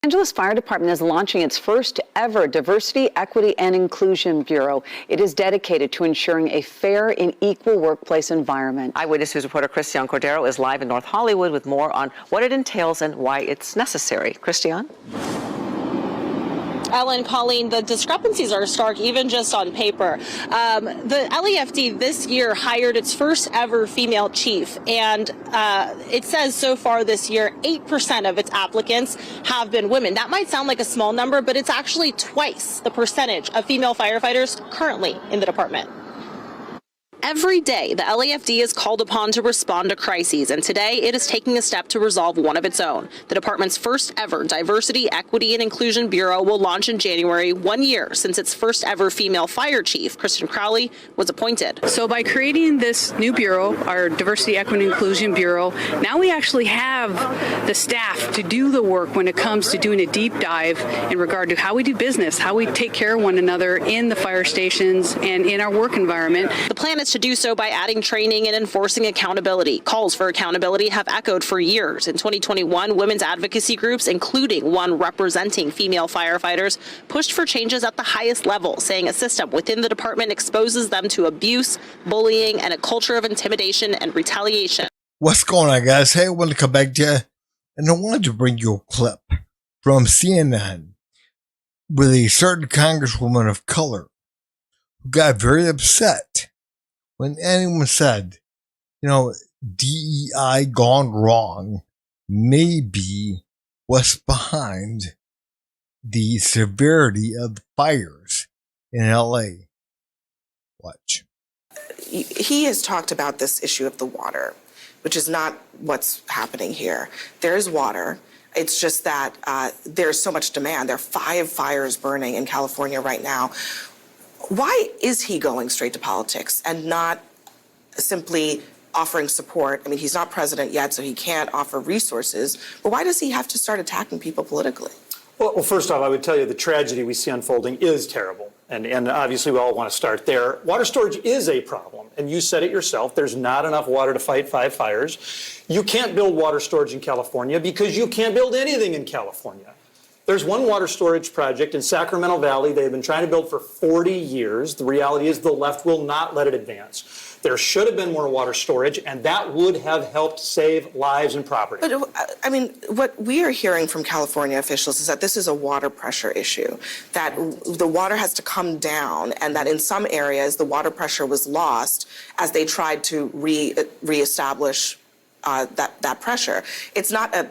Angeles Fire Department is launching its first ever Diversity, Equity, and Inclusion Bureau. It is dedicated to ensuring a fair and equal workplace environment. Eyewitness News reporter Christian Cordero is live in North Hollywood with more on what it entails and why it's necessary. Christian? Ellen, Colleen, the discrepancies are stark, even just on paper. The LEFD this year hired its first ever female chief, and it says so far this year, 8% of its applicants have been women. That might sound like a small number, but it's actually twice the percentage of female firefighters currently in the department. Every day, the LAFD is called upon to respond to crises, and today it is taking a step to resolve one of its own. The department's first ever Diversity, Equity, and Inclusion Bureau will launch in January, 1 year since its first ever female fire chief, Kristen Crowley, was appointed. So by creating this new bureau, our Diversity, Equity, and Inclusion Bureau, now we actually have the staff to do the work when it comes to doing a deep dive in regard to how we do business, how we take care of one another in the fire stations and in our work environment. The plan is to do so by adding training and enforcing accountability. Calls for accountability have echoed for years. In 2021, women's advocacy groups, including one representing female firefighters, pushed for changes at the highest level, saying a system within the department exposes them to abuse, bullying, and a culture of intimidation and retaliation. What's going on, guys? Hey, I wanted to come back to you, and I wanted to bring you a clip from CNN with a certain congresswoman of color who got very upset when anyone said, DEI gone wrong may be what's behind the severity of the fires in LA. Watch. He has talked about this issue of the water, which is not what's happening here. There's water. It's just that there's so much demand. There are 5 fires burning in California right now. Why is he going straight to politics and not simply offering support? I mean, he's not president yet, so he can't offer resources. But why does he have to start attacking people politically? Well, first off, I would tell you the tragedy we see unfolding is terrible. And obviously we all want to start there. Water storage is a problem. And you said it yourself, there's not enough water to fight 5 fires. You can't build water storage in California because you can't build anything in California. There's one water storage project in Sacramento Valley they've been trying to build for 40 years. The reality is the left will not let it advance. There should have been more water storage, and that would have helped save lives and property. But, I mean, what we are hearing from California officials is that this is a water pressure issue, that the water has to come down, and that in some areas the water pressure was lost as they tried to reestablish that pressure. It's not a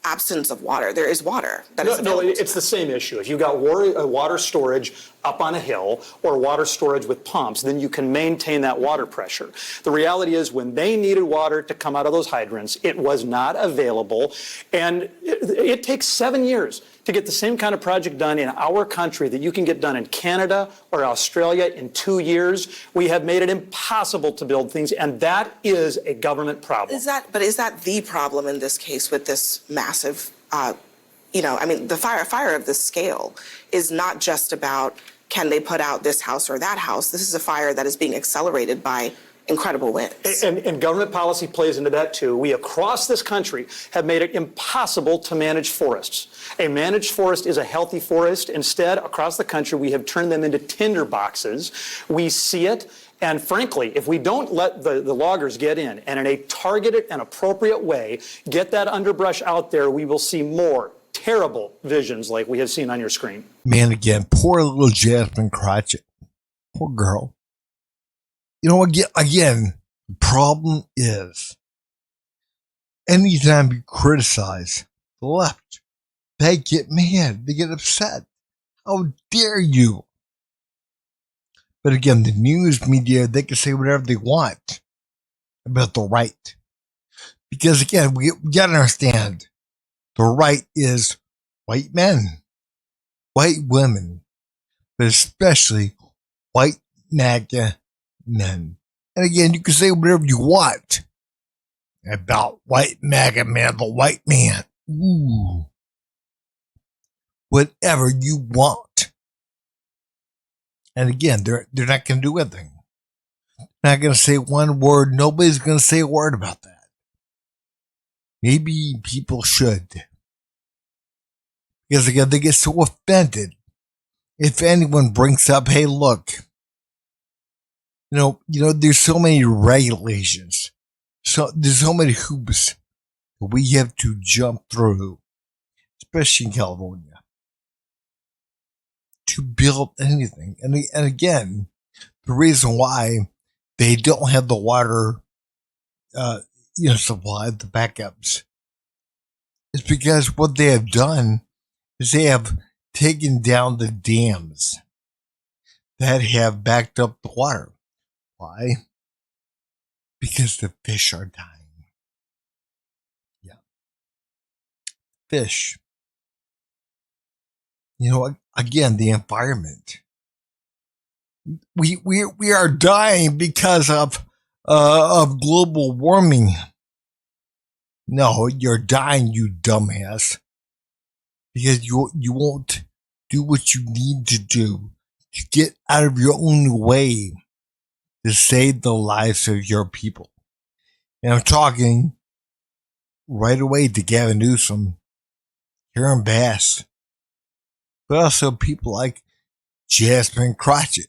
absence of water. There is water that is available. No, it's the same issue. If you got water storage up on a hill or water storage with pumps, then you can maintain that water pressure. The reality is when they needed water to come out of those hydrants, it was not available. And it takes 7 years to get the same kind of project done in our country that you can get done in Canada or Australia in 2 years. We have made it impossible to build things, and that is a government problem. Is that the problem in this case with this massive, I mean, the fire of this scale is not just about can they put out this house or that house. This is a fire that is being accelerated by incredible winds. And government policy plays into that too. We across this country have made it impossible to manage forests. A managed forest is a healthy forest. Instead, across the country, we have turned them into tinder boxes. We see it. And frankly, if we don't let the loggers get in and in a targeted and appropriate way get that underbrush out there, we will see more terrible visions like we have seen on your screen. Man, again, poor little Jasmine Cratchit. Poor girl. Again, the problem is anytime you criticize the left, they get mad, they get upset. How dare you? But again, the news media, they can say whatever they want about the right. Because again, we got to understand the right is white men, white women, but especially white MAGA men. And again, you can say whatever you want about white MAGA man, the white man. Ooh. Whatever you want. And again, they're not going to do anything. Not going to say one word. Nobody's going to say a word about that. Maybe people should. Because again, they get so offended if anyone brings up, hey, look, there's so many regulations. So there's so many hoops that we have to jump through, especially in California, to build anything. And again, the reason why they don't have the water, supply, the backups, is because what they have done is they have taken down the dams that have backed up the water. Why? Because the fish are dying. Yeah. Fish. Again, the environment. We are dying because of global warming. No, you're dying, you dumbass. Because you won't do what you need to do to get out of your own way to save the lives of your people. And I'm talking right away to Gavin Newsom, Karen Bass, but also people like Jasmine Crockett,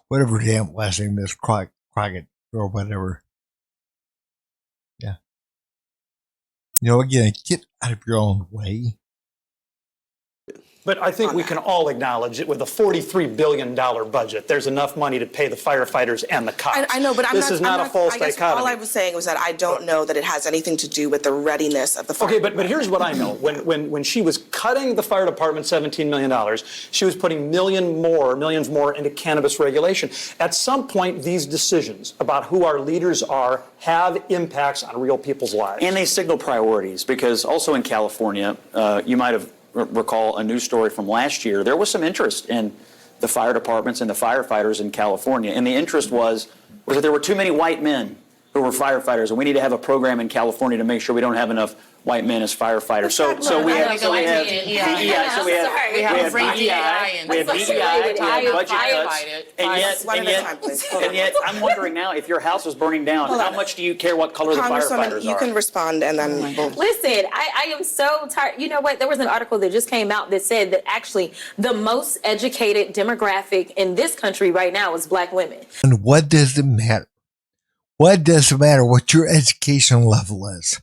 whatever her damn last name is, Crockett or whatever. Yeah. Again, get out of your own way. But I think we can all acknowledge that with a $43 billion budget, there's enough money to pay the firefighters and the cops. I know, but this is not a false I guess dichotomy. all I was saying was that I don't know that it has anything to do with the readiness of the fire. Okay, but here's what I know. When she was cutting the fire department $17 million, she was putting millions more into cannabis regulation. At some point, these decisions about who our leaders are have impacts on real people's lives. And they signal priorities, because also in California, you might have recall a news story from last year. There was some interest in the fire departments and the firefighters in California, and the interest was that there were too many white men who were firefighters, and we need to have a program in California to make sure we don't have enough white men as firefighters. So we have DEI, we have budget cuts, and yet I'm wondering now, if your house is burning down, how much do you care what color the firefighters you are? can respond, and then we'll... Listen, I am so tired. You know what? There was an article that just came out that said that actually the most educated demographic in this country right now is Black women. And what does it matter? What does it matter what your education level is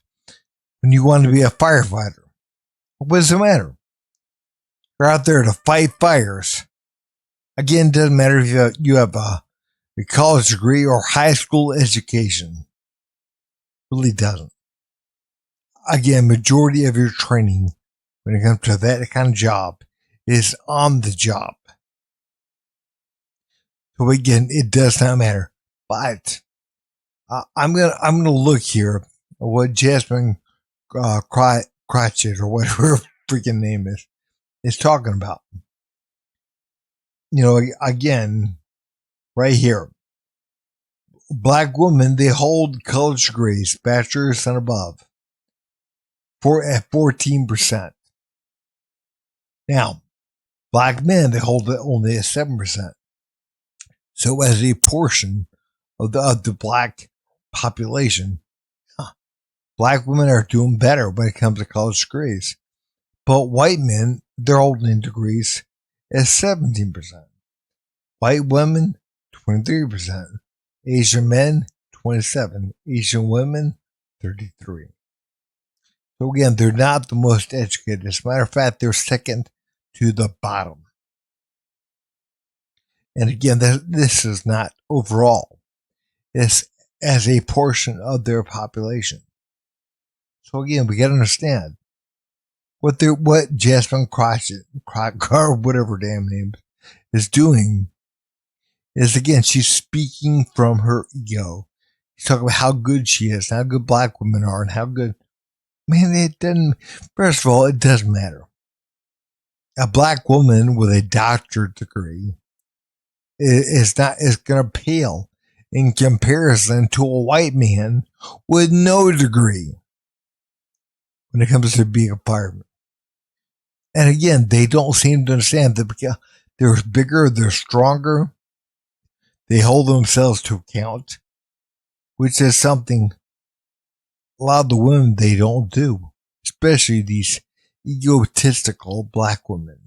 when you want to be a firefighter? What does it matter? You're out there to fight fires. Again, it doesn't matter if you have a college degree or high school education. It really doesn't. Again, majority of your training when it comes to that kind of job is on the job. So again, it does not matter. But I'm gonna look here at what Jasmine Crockett or whatever her freaking name is talking about. Again, right here, Black women, they hold college degrees, bachelor's and above, at 14%. Now, Black men, they hold it only at 7%. So as a portion of the Black population, Black women are doing better when it comes to college degrees. But white men, they're holding degrees at 17%. White women, 23%. Asian men, 27%. Asian women, 33%. So again, they're not the most educated. As a matter of fact, they're second to the bottom. And again, this is not overall. It's as a portion of their population. So again, we got to understand what Jasmine Crockett, or whatever her damn name is doing is, again, she's speaking from her ego. She's talking about how good she is, how good Black women are, and how good. Man, it doesn't. First of all, it doesn't matter. A Black woman with a doctorate degree is going to pale in comparison to a white man with no degree when it comes to being a fireman. And again, they don't seem to understand that they're bigger, they're stronger, they hold themselves to account, which is something a lot of the women, they don't do, especially these egotistical black women.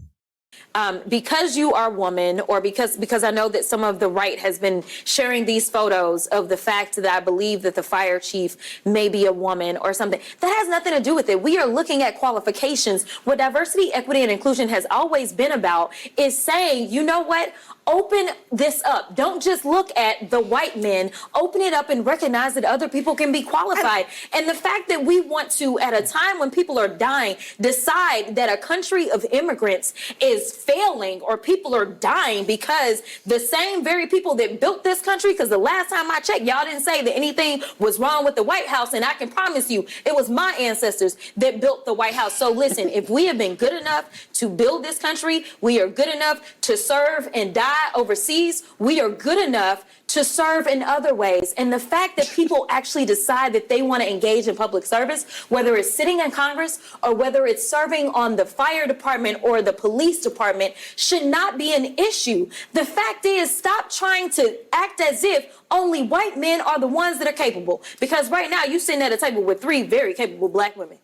Because you are a woman, or because I know that some of the right has been sharing these photos of the fact that I believe that the fire chief may be a woman or something, that has nothing to do with it. We are looking at qualifications. What diversity, equity, and inclusion has always been about is saying, you know what? Open this up. Don't just look at the white men. Open it up and recognize that other people can be qualified. And the fact that we want to, at a time when people are dying, decide that a country of immigrants is failing or people are dying because the same very people that built this country, because the last time I checked, y'all didn't say that anything was wrong with the White House. And I can promise you, it was my ancestors that built the White House. So listen, if we have been good enough to build this country, we are good enough to serve and die overseas, we are good enough to serve in other ways. And the fact that people actually decide that they want to engage in public service, whether it's sitting in Congress or whether it's serving on the fire department or the police department, should not be an issue. The fact is, stop trying to act as if only white men are the ones that are capable. Because right now, you're sitting at a table with 3 very capable black women.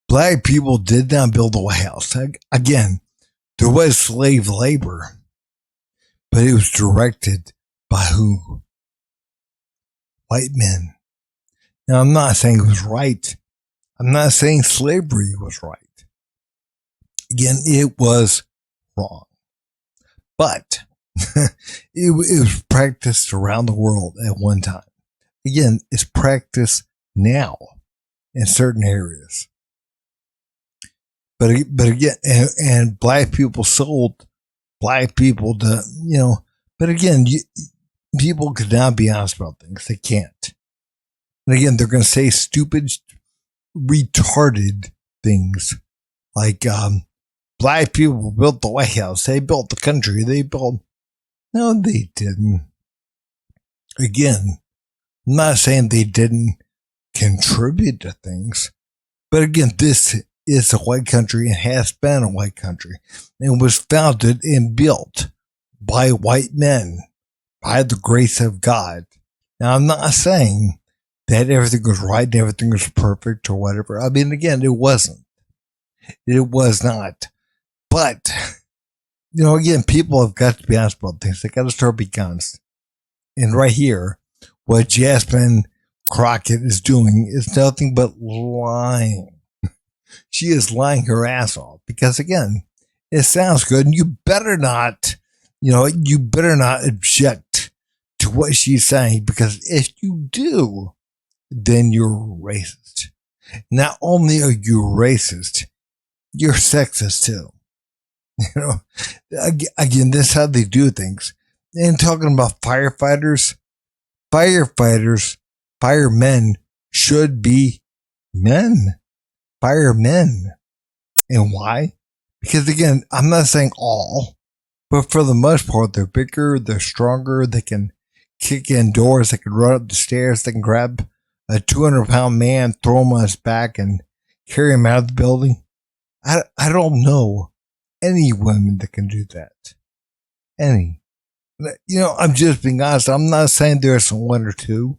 Black people did not build the White House. Again, there was slave labor, but it was directed by who? White men. Now, I'm not saying it was right. I'm not saying slavery was right. Again, it was wrong. But it was practiced around the world at one time. Again, it's practiced now in certain areas. But again, and black people sold black people to, but again, people could not be honest about things. They can't. And again, they're going to say stupid, retarded things like, black people built the White House. They built the country. No, they didn't. Again, I'm not saying they didn't contribute to things, but again, this is a white country and has been a white country and was founded and built by white men by the grace of God. Now, I'm not saying that everything was right and everything was perfect or whatever. I mean, again, it wasn't. It was not. But, again, people have got to be honest about things. They got to start being honest. And right here, what Jasmine Crockett is doing is nothing but lying. She is lying her ass off because, again, it sounds good, and you better not object to what she's saying, because if you do, then you're racist. Not only are you racist, you're sexist too. Again, this is how they do things. And talking about firefighters, firemen should be men. Firemen. And why? Because again, I'm not saying all, but for the most part, they're bigger, they're stronger, they can kick in doors, they can run up the stairs, they can grab a 200-pound man, throw him on his back, and carry him out of the building. I don't know any women that can do that. Any. I'm just being honest. I'm not saying there's one or two,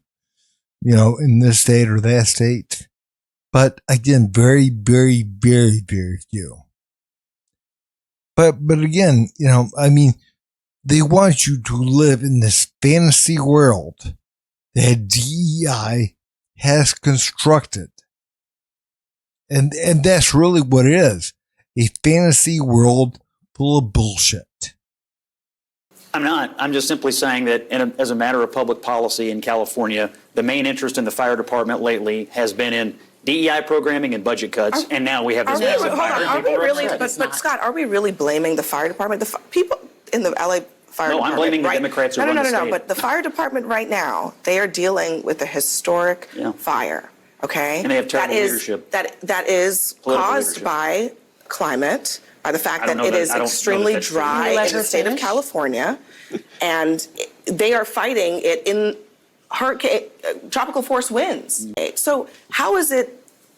in this state or that state. But again, very, very, very, very few. But again, they want you to live in this fantasy world that DEI has constructed. And that's really what it is. A fantasy world full of bullshit. I'm not. I'm just simply saying that as a matter of public policy in California, the main interest in the fire department lately has been in DEI programming and budget cuts, and now we have this massive fire. Are we really, but Scott, are we really blaming the fire department? The people in the LA fire department. No, I'm blaming the Democrats who run the state. No, but the fire department right now, they are dealing with a historic fire, okay? And they have terrible leadership. That is caused by climate, by the fact that it is extremely dry in the state of California, and they are fighting it in tropical force winds. So how is it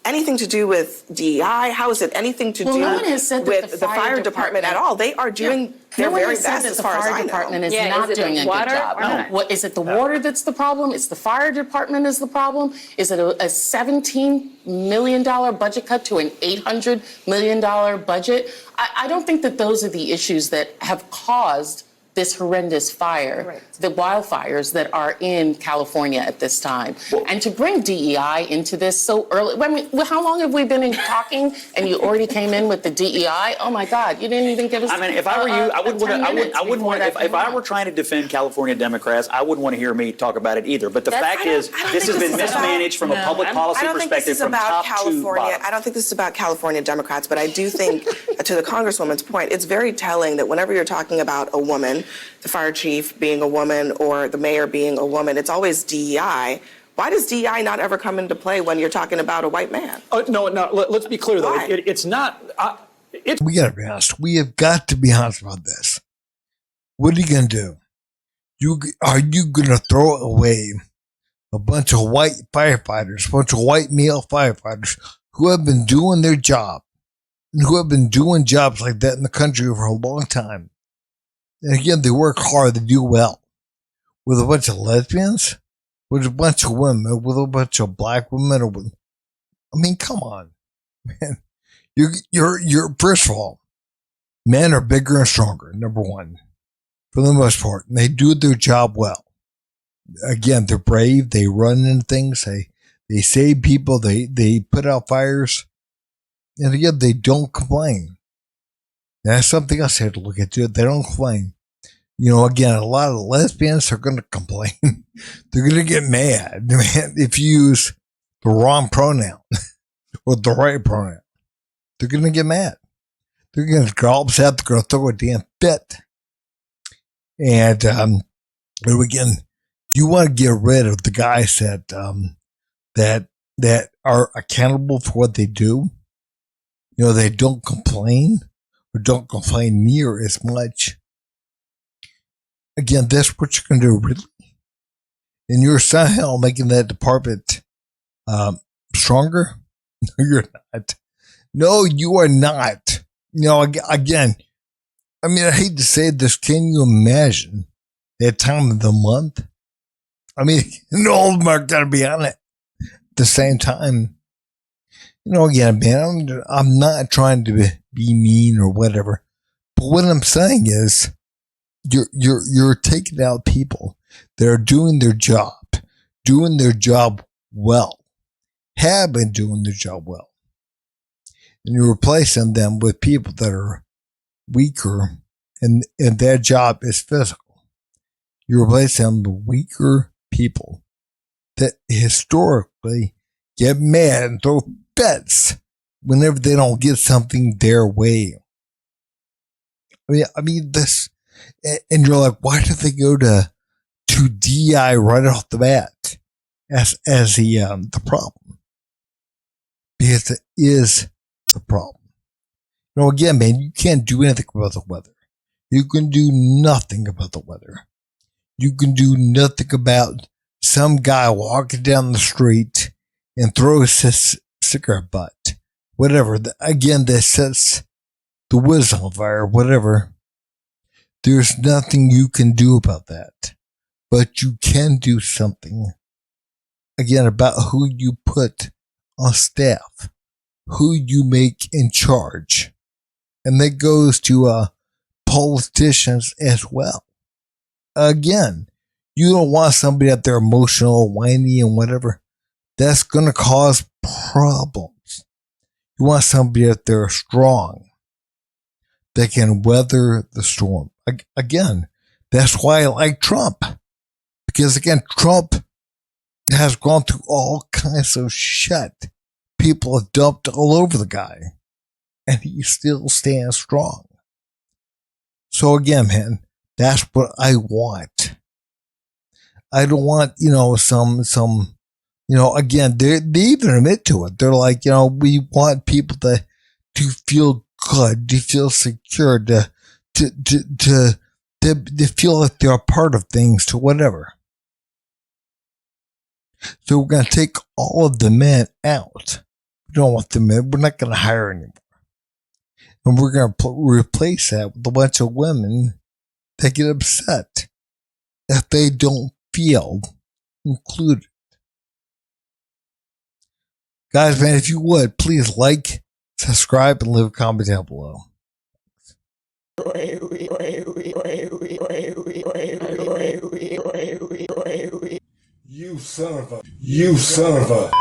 anything to do with DEI? How is it anything to do no one has said that with the fire department at all? They are doing their very best as far as I know. The fire department is Yeah, not is it doing the a good water job. or not? What is it? The water that's the problem? Is the fire department is the problem? Is it a $17 million budget cut to an $800 million budget? I don't think that those are the issues that have caused this horrendous fire, the wildfires that are in California at this time. And to bring DEI into this so early, I mean, how long have we been talking and you already came in with the DEI? Oh my God, you didn't even give us. I mean, if I were you, I wouldn't want, if I were trying to defend California Democrats, I wouldn't want to hear me talk about it either. But the fact is, this has been mismanaged from a public policy perspective from top to bottom. I don't think this is about California Democrats, but I do think, to the Congresswoman's point, it's very telling that whenever you're talking about a woman, the fire chief being a woman or the mayor being a woman, it's always DEI. Why does DEI not ever come into play when you're talking about a white man? No, let's be clear, though. It's not. We got to be honest. We have got to be honest about this. What are you going to do? Are you going to throw away a bunch of white firefighters, a bunch of white male firefighters who have been doing their job and who have been doing jobs like that in the country for a long time? And again, they work hard, they do well. With a bunch of lesbians, with a bunch of women, with a bunch of black women, I mean, come on, man. You're first of all, men are bigger and stronger, number one, for the most part. And they do their job well. Again, they're brave, they run into things, they save people, they put out fires. And again, they don't complain. That's something else I had to look at too. They don't complain. You know, again, a lot of lesbians are going to complain. They're going to get mad, man, if you use the wrong pronoun or the right pronoun. They're going to get mad. They're going to go upset. They're going to throw a damn fit. And again, you want to get rid of the guys that are accountable for what they do. You know, they don't complain. Or don't complain near as much. Again, that's what you're going to do, really? And you're somehow making that department stronger? No, you're not. No, you are not. You know, again, I mean, I hate to say this. Can you imagine that time of the month? I mean, all of them are going to be on it at the same time. You know, again, man, I'm not trying to be mean or whatever, but what I'm saying is, you're taking out people that are doing their job well, have been doing their job well, and you're replacing them with people that are weaker, and their job is physical. You replace them with weaker people that historically get mad and throw fits whenever they don't get something their way. I mean this, and you're like, why did they go to DEI right off the bat as the problem? Because it is the problem. You know, again, man, you can't do anything about the weather. You can do nothing about the weather. You can do nothing about some guy walking down the street and throws his cigarette butt, whatever. Again, that sets the woods on fire, whatever. There's nothing you can do about that, but you can do something, again, about who you put on staff, who you make in charge. And that goes to politicians as well. Again, you don't want somebody out there emotional, whiny, and whatever. That's going to cause problems. You want somebody out there strong that can weather the storm. Again, that's why I like Trump. Because again, Trump has gone through all kinds of shit. People have dumped all over the guy. And he still stands strong. So again, man, that's what I want. I don't want, some, again, they even admit to it. They're like, we want people to feel good, to feel secure, to feel like they're a part of things, to whatever. So we're going to take all of the men out. We don't want them in. We're not going to hire anymore. And we're going to replace that with a bunch of women that get upset if they don't feel included. Guys, man, if you would, please like, subscribe, and leave a comment down below. You son of a.